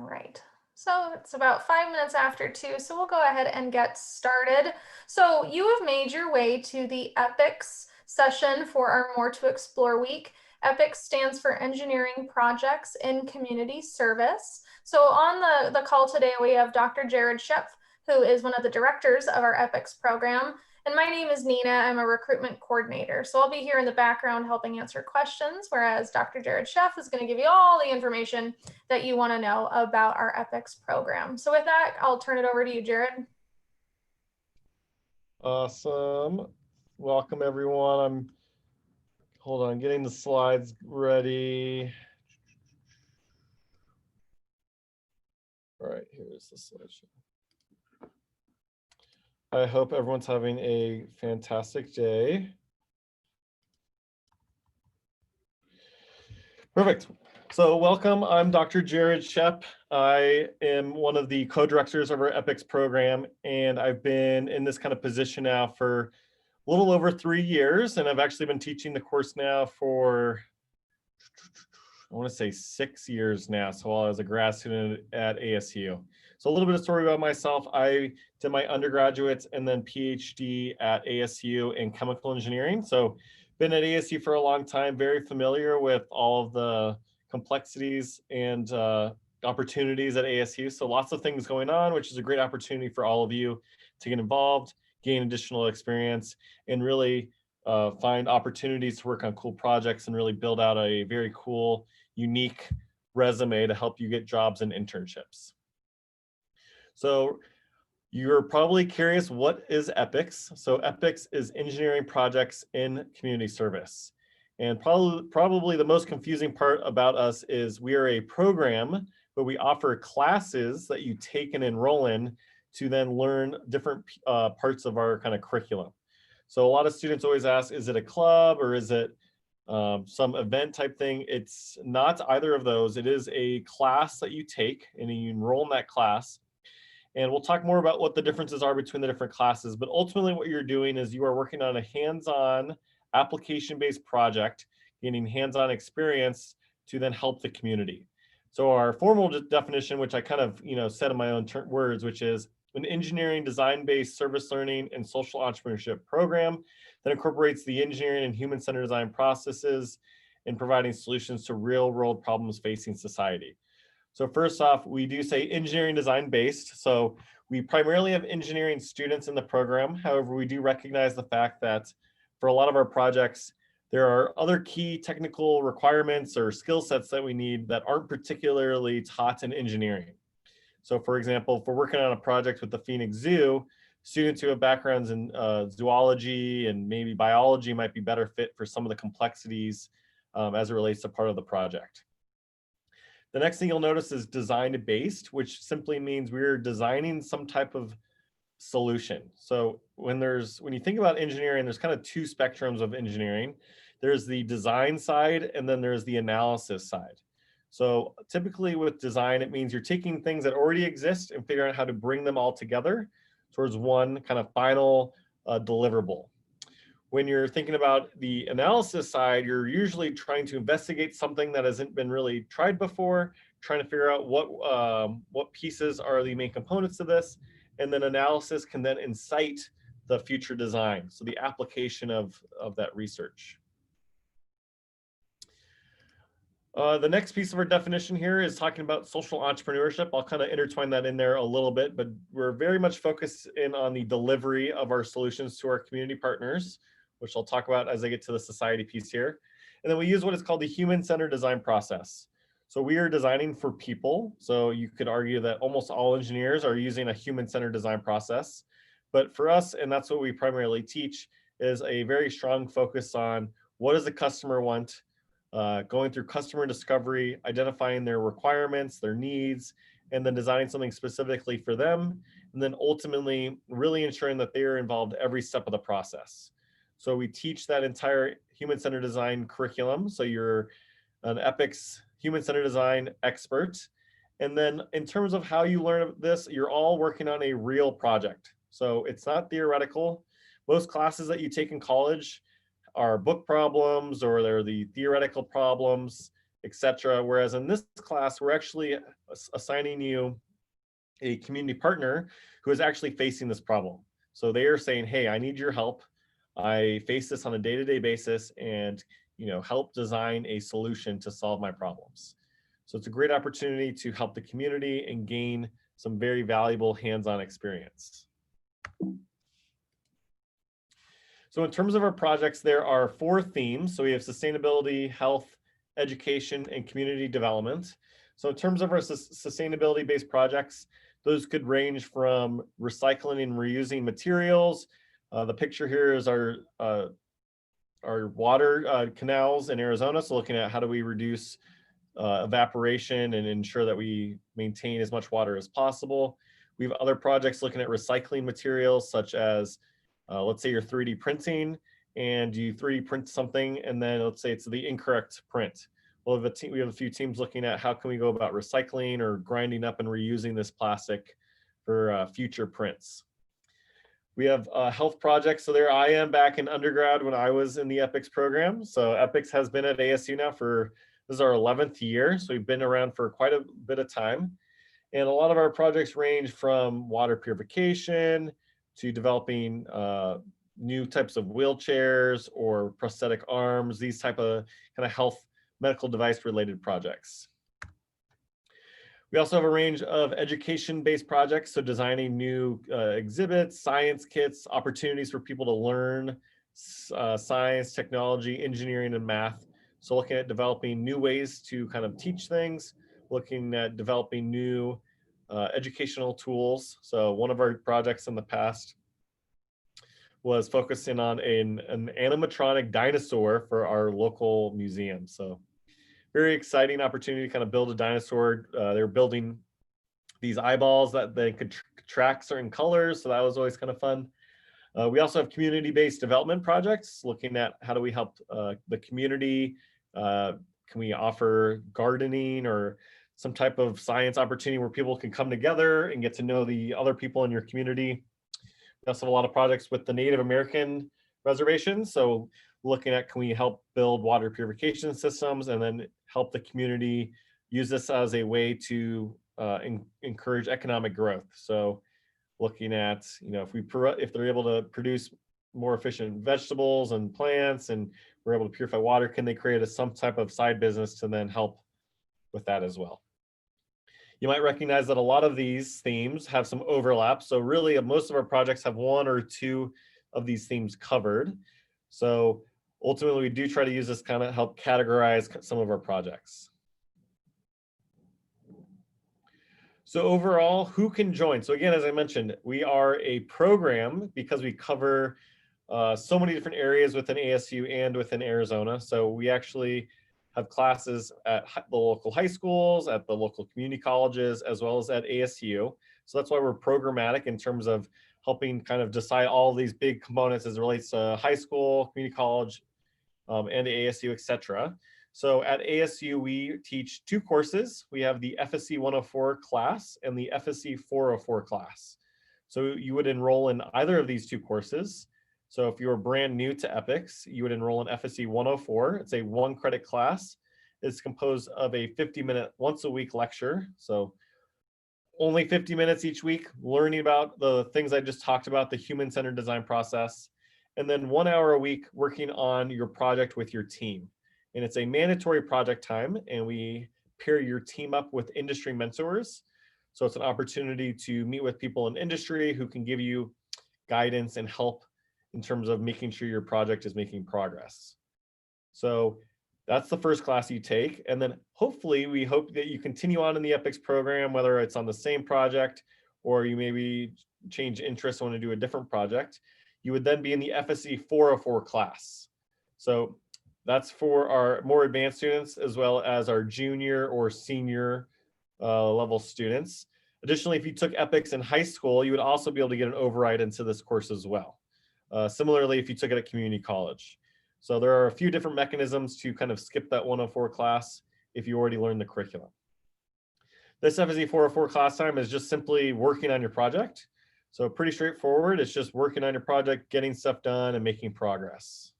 right. So it's about 5 minutes after 2, so we'll go ahead and get started. So you have made your way to the EPICS session for our More to Explore week. EPICS stands for Engineering Projects in Community Service. So on the call today, we have Dr. Jared Shepf, who is one of the directors of our EPICS program. And my name is Nina. I'm a recruitment coordinator. So I'll be here in the background helping answer questions, whereas Dr. Jared Shepf is going to give you all the information that you want to know about our EPICS program. So with that, I'll turn it over to you, Jared. Awesome. Welcome, everyone. Hold on, getting the slides ready. All right, here's the slideshow. I hope everyone's having a fantastic day. Perfect. So welcome, I'm Dr. Jared Shepf. I am one of the co-directors of our EPICS program, and I've been in this kind of position now for a little over 3 years, and I've actually been teaching the course now for, I want to say 6 years now, so while I was a grad student at ASU. So a little bit of story about myself. I did my undergraduate and then PhD at ASU in chemical engineering. So been at ASU for a long time, very familiar with all of the complexities and opportunities at ASU. So lots of things going on, which is a great opportunity for all of you to get involved, gain additional experience, and really find opportunities to work on cool projects and really build out a very cool, unique resume to help you get jobs and internships. So you're probably curious, what is EPICS? So EPICS is Engineering Projects in Community Service. And probably the most confusing part about us is we are a program, but we offer classes that you take and enroll in to then learn different parts of our kind of curriculum. So a lot of students always ask, is it a club or is it some event type thing? It's not either of those. It is a class that you take and you enroll in that class. And we'll talk more about what the differences are between the different classes. But ultimately what you're doing is you are working on a hands-on application-based project, gaining hands-on experience to then help the community. So our formal definition, which I kind of said in my own words, which is an engineering design-based service learning and social entrepreneurship program that incorporates the engineering and human-centered design processes in providing solutions to real-world problems facing society. So first off, we do say engineering design based. So we primarily have engineering students in the program. However, we do recognize the fact that for a lot of our projects, there are other key technical requirements or skill sets that we need that aren't particularly taught in engineering. So for example, if we're working on a project with the Phoenix Zoo, students who have backgrounds in zoology and maybe biology might be better fit for some of the complexities as it relates to part of the project. The next thing you'll notice is design based, which simply means we're designing some type of solution. So when you think about engineering, there's kind of two spectrums of engineering. There's the design side and then there's the analysis side. So typically with design, it means you're taking things that already exist and figuring out how to bring them all together towards one kind of final deliverable. When you're thinking about the analysis side, you're usually trying to investigate something that hasn't been really tried before, trying to figure out what pieces are the main components to this, and then analysis can then incite the future design, so the application of that research. The next piece of our definition here is talking about social entrepreneurship. I'll kind of intertwine that in there a little bit, but we're very much focused in on the delivery of our solutions to our community partners, which I'll talk about as I get to the society piece here. And then we use what is called the human-centered design process. So we are designing for people. So you could argue that almost all engineers are using a human-centered design process. But for us, and that's what we primarily teach, is a very strong focus on what does the customer want, going through customer discovery, identifying their requirements, their needs, and then designing something specifically for them. And then ultimately really ensuring that they are involved every step of the process. So we teach that entire human-centered design curriculum. So you're an EPICS human-centered design expert. And then in terms of how you learn this, you're all working on a real project. So it's not theoretical. Most classes that you take in college are book problems or they're the theoretical problems. etc. Whereas in this class, we're actually assigning you a community partner who is actually facing this problem. So they are saying, hey, I need your help. I face this on a day-to-day basis, and help design a solution to solve my problems. So it's a great opportunity to help the community and gain some very valuable hands-on experience. So in terms of our projects, there are 4 themes. So we have sustainability, health, education, and community development. So in terms of our sustainability-based projects, those could range from recycling and reusing materials. The picture here is our water canals in Arizona. So looking at how do we reduce evaporation and ensure that we maintain as much water as possible. We have other projects looking at recycling materials such as, let's say you're 3D printing and you 3D print something, and then let's say it's the incorrect print. Well, we have a few teams looking at how can we go about recycling or grinding up and reusing this plastic for future prints. We have health projects. So there I am back in undergrad when I was in the EPICS program. So EPICS has been at ASU now for, this is our 11th year. So we've been around for quite a bit of time. And a lot of our projects range from water purification to developing new types of wheelchairs or prosthetic arms, these type of kind of health medical device related projects. We also have a range of education-based projects, so designing new exhibits, science kits, opportunities for people to learn science, technology, engineering, and math. So looking at developing new ways to kind of teach things, looking at developing new educational tools. So one of our projects in the past was focusing on an animatronic dinosaur for our local museum. So very exciting opportunity to kind of build a dinosaur. They were building these eyeballs that they could track certain colors. So that was always kind of fun. We also have community-based development projects looking at how do we help the community. Can we offer gardening or some type of science opportunity where people can come together and get to know the other people in your community. We also have a lot of projects with the Native American reservations. So looking at, can we help build water purification systems and then help the community use this as a way to encourage economic growth. So looking at, if they're able to produce more efficient vegetables and plants and we're able to purify water, can they create some type of side business to then help with that as well? You might recognize that a lot of these themes have some overlap. So really most of our projects have 1 or 2 of these themes covered. So ultimately we do try to use this kind of help categorize some of our projects. So overall, who can join? So again, as I mentioned, we are a program because we cover so many different areas within ASU and within Arizona. So we actually have classes at the local high schools, at the local community colleges, as well as at ASU. So that's why we're programmatic in terms of helping kind of decide all these big components as it relates to high school, community college, and ASU, et cetera. So at ASU, we teach 2 courses. We have the FSC 104 class and the FSC 404 class. So you would enroll in either of these 2 courses. So if you're brand new to EPICS, you would enroll in FSC 104. It's a 1-credit class. It's composed of a 50-minute once a week lecture. So only 50 minutes each week, learning about the things I just talked about, the human-centered design process, and then 1 hour a week working on your project with your team. And it's a mandatory project time, and we pair your team up with industry mentors. So it's an opportunity to meet with people in industry who can give you guidance and help in terms of making sure your project is making progress. So that's the first class you take. And then hopefully we hope that you continue on in the EPICS program, whether it's on the same project or you maybe change interest and want to do a different project. You would then be in the FSC 404 class. So that's for our more advanced students as well as our junior or senior level students. Additionally, if you took EPICS in high school, you would also be able to get an override into this course as well. Similarly, if you took it at community college. So there are a few different mechanisms to kind of skip that 104 class if you already learned the curriculum. This FSC 404 class time is just simply working on your project. So pretty straightforward. It's just working on your project, getting stuff done, and making progress.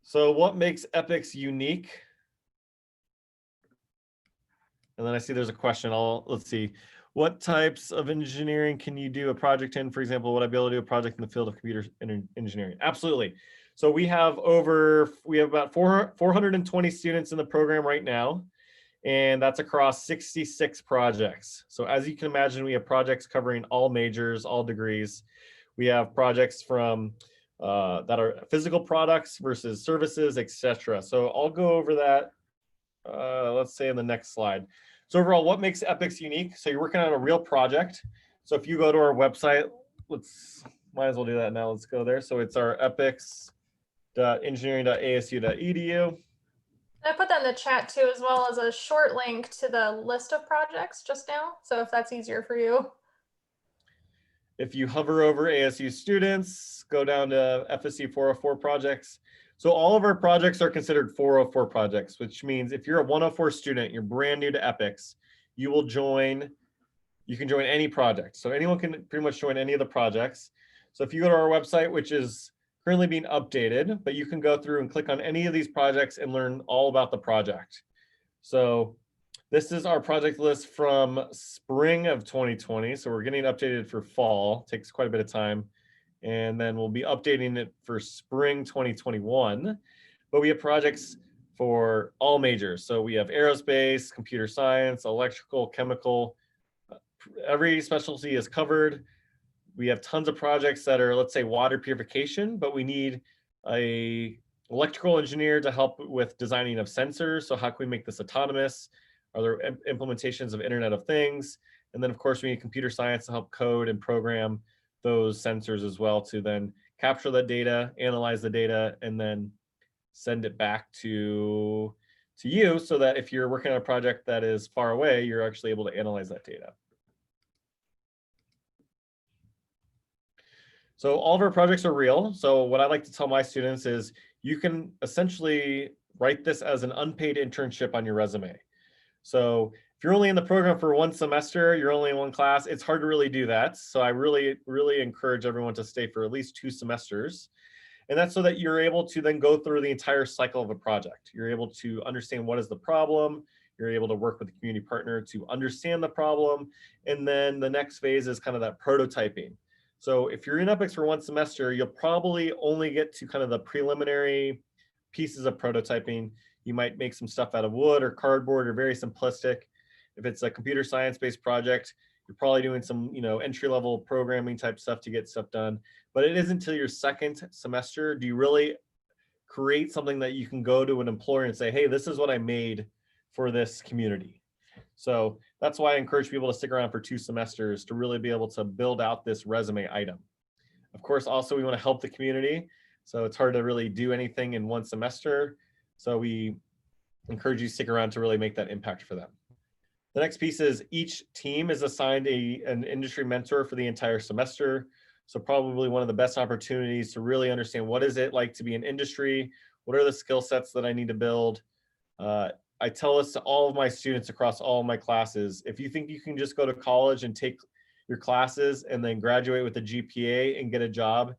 So what makes EPICS unique? And then I see there's a question. Let's see. What types of engineering can you do a project in? For example, would I be able to do a project in the field of computer engineering? Absolutely. So we have about 420 students in the program right now, and that's across 66 projects. So as you can imagine, we have projects covering all majors, all degrees. We have projects from that are physical products versus services, etc. So I'll go over that, let's say in the next slide. So overall, what makes EPICS unique? So you're working on a real project. So if you go to our website, might as well do that now. Let's go there. So it's our epics.engineering.asu.edu. I put that in the chat too, as well as a short link to the list of projects just now. So if that's easier for you. If you hover over ASU students, go down to FSC 404 projects. So all of our projects are considered 404 projects, which means if you're a 104 student, you're brand new to EPICS, you can join any project. So anyone can pretty much join any of the projects. So if you go to our website, which is currently being updated, but you can go through and click on any of these projects and learn all about the project. So this is our project list from spring of 2020. So we're getting updated for fall. It takes quite a bit of time. And then we'll be updating it for spring 2021. But we have projects for all majors. So we have aerospace, computer science, electrical, chemical. Every specialty is covered. We have tons of projects that are, let's say, water purification, but we need a electrical engineer to help with designing of sensors. So how can we make this autonomous? Are there implementations of Internet of Things? And then, of course, we need computer science to help code and program those sensors as well to then capture the data, analyze the data, and then send it back to you so that if you're working on a project that is far away, you're actually able to analyze that data. So all of our projects are real. So what I like to tell my students is you can essentially write this as an unpaid internship on your resume. So if you're only in the program for one semester, you're only in one class, it's hard to really do that. So I really, really encourage everyone to stay for at least 2 semesters. And that's so that you're able to then go through the entire cycle of a project. You're able to understand what is the problem. You're able to work with the community partner to understand the problem. And then the next phase is kind of that prototyping. So if you're in EPICS for one semester, you'll probably only get to kind of the preliminary pieces of prototyping. You might make some stuff out of wood or cardboard or very simplistic. If it's a computer science-based project, you're probably doing some, entry-level programming type stuff to get stuff done. But it isn't until your second semester do you really create something that you can go to an employer and say, hey, this is what I made for this community. So that's why I encourage people to stick around for 2 semesters to really be able to build out this resume item. Of course, also we want to help the community. So it's hard to really do anything in 1 semester. So we encourage you to stick around to really make that impact for them. The next piece is each team is assigned an industry mentor for the entire semester. So probably one of the best opportunities to really understand what is it like to be in industry, what are the skill sets that I need to build. I tell this to all of my students across all of my classes. If you think you can just go to college and take your classes and then graduate with a GPA and get a job,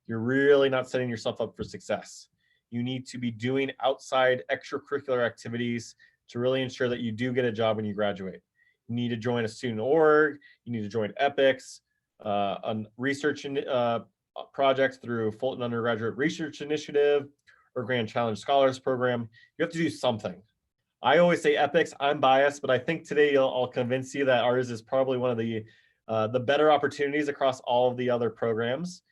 you're really not setting yourself up for success. You need to be doing outside extracurricular activities to really ensure that you do get a job when you graduate. You need to join a student org, you need to join EPICS, on research projects through Fulton Undergraduate Research Initiative or Grand Challenge Scholars Program. You have to do something. I always say EPICS, I'm biased, but I think today I'll convince you that ours is probably one of the better opportunities across all of the other programs.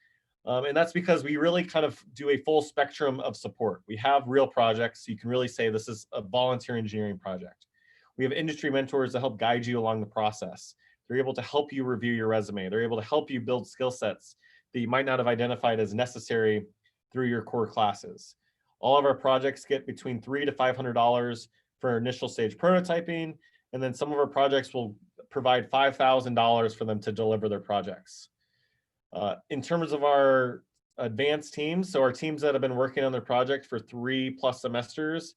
And that's because we really kind of do a full spectrum of support. We have real projects. So you can really say this is a volunteer engineering project. We have industry mentors to help guide you along the process. They're able to help you review your resume. They're able to help you build skill sets that you might not have identified as necessary through your core classes. All of our projects get between $300 to $500 for initial stage prototyping. And then some of our projects will provide $5,000 for them to deliver their projects. In terms of our advanced teams, so our teams that have been working on their project for 3+ semesters,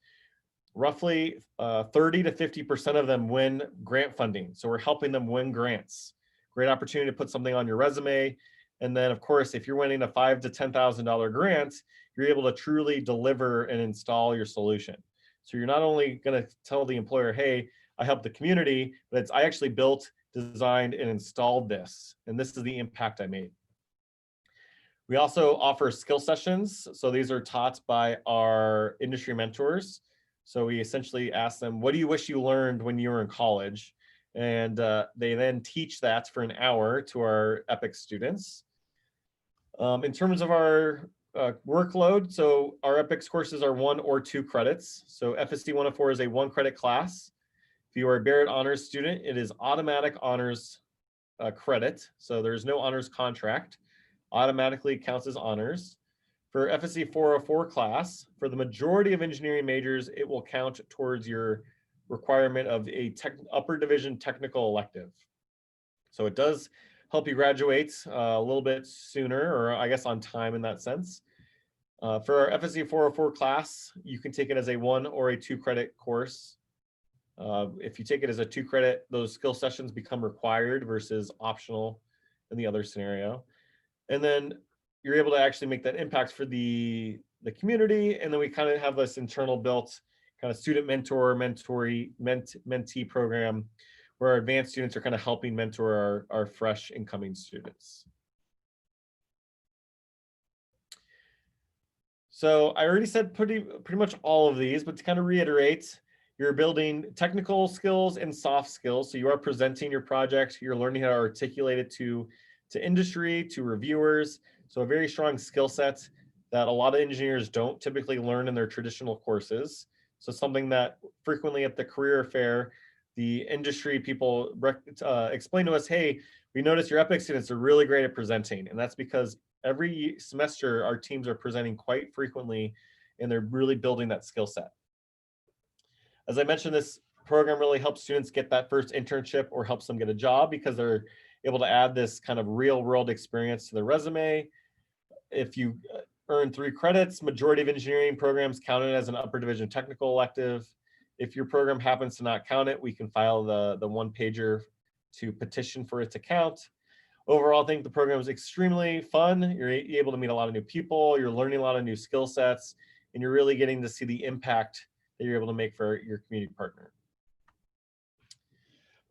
roughly 30 to 50% of them win grant funding. So we're helping them win grants. Great opportunity to put something on your resume. And then, of course, if you're winning a $5,000 to $10,000 grant, you're able to truly deliver and install your solution. So you're not only going to tell the employer, hey, I helped the community, but I actually built, designed, and installed this, and this is the impact I made. We also offer skill sessions. So these are taught by our industry mentors. So we essentially ask them, what do you wish you learned when you were in college? And they then teach that for an hour to our EPICS students. In terms of our workload, so our EPICS courses are 1 or 2 credits. So FSD 104 is a 1-credit class. If you are a Barrett Honors student, it is automatic honors credit. So there's no honors contract. Automatically counts as honors. For FSC 404 class, for the majority of engineering majors, it will count towards your requirement of a upper division technical elective. So it does help you graduate a little bit sooner, or I guess on time in that sense. For our FSC 404 class, you can take it as a 1 or a 2-credit course. If you take it as a 2-credit, those skill sessions become required versus optional in the other scenario. And then you're able to actually make that impact for the community. And then we kind of have this internal built kind of student mentor, mentee program where our advanced students are kind of helping mentor our fresh incoming students. So I already said pretty much all of these, but to kind of reiterate, you're building technical skills and soft skills. So you are presenting your project, you're learning how to articulate it to industry, to reviewers. So a very strong skill set that a lot of engineers don't typically learn in their traditional courses. So something that frequently at the career fair, the industry people explain to us, hey, we noticed your EPICS students are really great at presenting. And that's because every semester our teams are presenting quite frequently and they're really building that skill set. As I mentioned, this program really helps students get that first internship or helps them get a job because they're able to add this kind of real world experience to their resume. If you earn 3 credits, majority of engineering programs count it as an upper division technical elective. If your program happens to not count it, we can file the 1-pager to petition for it to count. Overall, I think the program is extremely fun. You're able to meet a lot of new people, you're learning a lot of new skill sets, and you're really getting to see the impact that you're able to make for your community partner.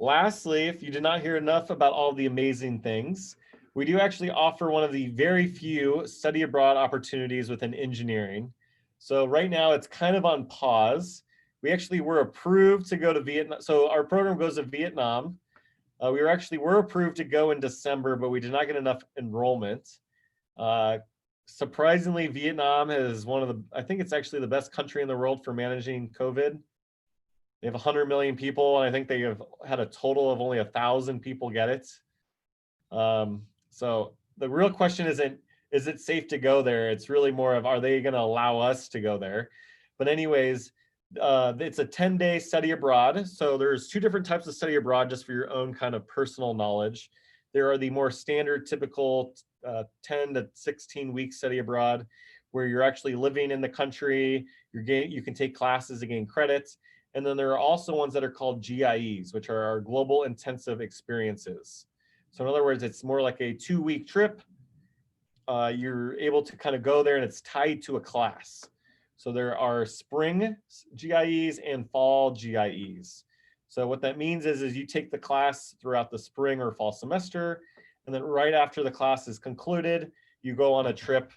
Lastly, if you did not hear enough about all the amazing things, we do actually offer one of the very few study abroad opportunities within engineering. So right now it's kind of on pause. We actually were approved to go to Vietnam. So our program goes to Vietnam. We were approved to go in December, but we did not get enough enrollment. Surprisingly, Vietnam is I think it's actually the best country in the world for managing COVID. They have 100 million people, and I think they have had a total of only 1,000 people get it. So the real question isn't, is it safe to go there? It's really more of, are they going to allow us to go there? But anyways, it's a 10-day study abroad. So there's 2 different types of study abroad, just for your own kind of personal knowledge. There are the more standard, typical 10 to 16 week study abroad, where you're actually living in the country. You can take classes to gain credits. And then there are also ones that are called GIEs, which are our global intensive experiences. So in other words, it's more like a 2-week trip. You're able to kind of go there and it's tied to a class. So there are spring GIEs and fall GIEs. So what that means is you take the class throughout the spring or fall semester, and then right after the class is concluded, you go on a trip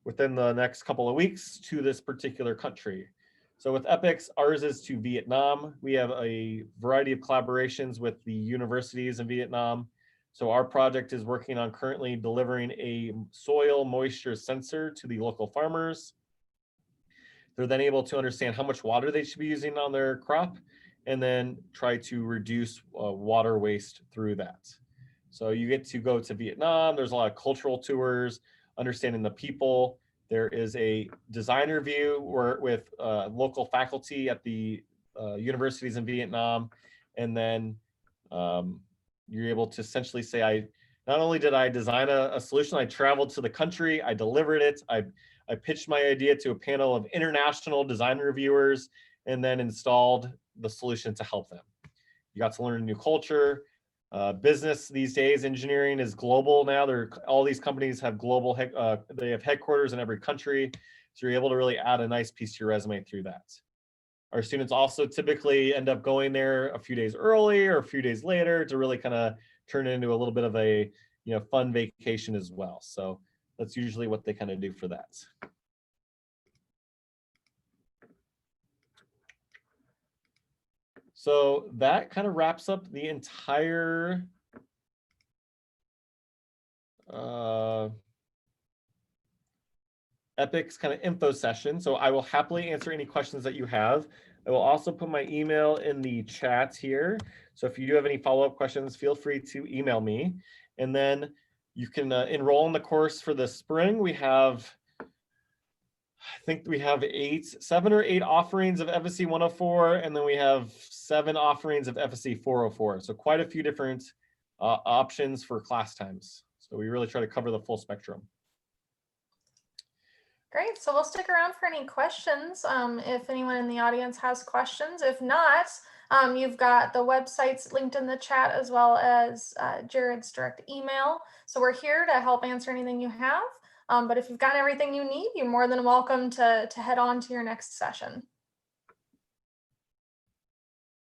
within the next couple of weeks to this particular country. So with EPICS, ours is to Vietnam. We have a variety of collaborations with the universities in Vietnam. So our project is working on currently delivering a soil moisture sensor to the local farmers. They're then able to understand how much water they should be using on their crop and then try to reduce water waste through that. So you get to go to Vietnam. There's a lot of cultural tours, understanding the people. There is a design review with local faculty at the universities in Vietnam. And then you're able to essentially say, not only did I design a solution, I traveled to the country, I delivered it, I pitched my idea to a panel of international design reviewers, and then installed the solution to help them. You got to learn a new culture. Business these days, engineering is global now. All these companies have global, they have headquarters in every country. So you're able to really add a nice piece to your resume through that. Our students also typically end up going there a few days early or a few days later to really kind of turn it into a little bit of a fun vacation as well. So that's usually what they kind of do for that. So that kind of wraps up the entire EPICS kind of info session. So I will happily answer any questions that you have. I will also put my email in the chat here. So if you do have any follow-up questions, feel free to email me. And then you can enroll in the course for the spring. We have, I think we have 7 or 8 offerings of FSC 104, and then we have 7 offerings of FSC 404. So quite a few different options for class times. So we really try to cover the full spectrum. Great. So we'll stick around for any questions if anyone in the audience has questions. If not, you've got the websites linked in the chat as well as Jared's direct email. So we're here to help answer anything you have. But if you've got everything you need, you're more than welcome to head on to your next session.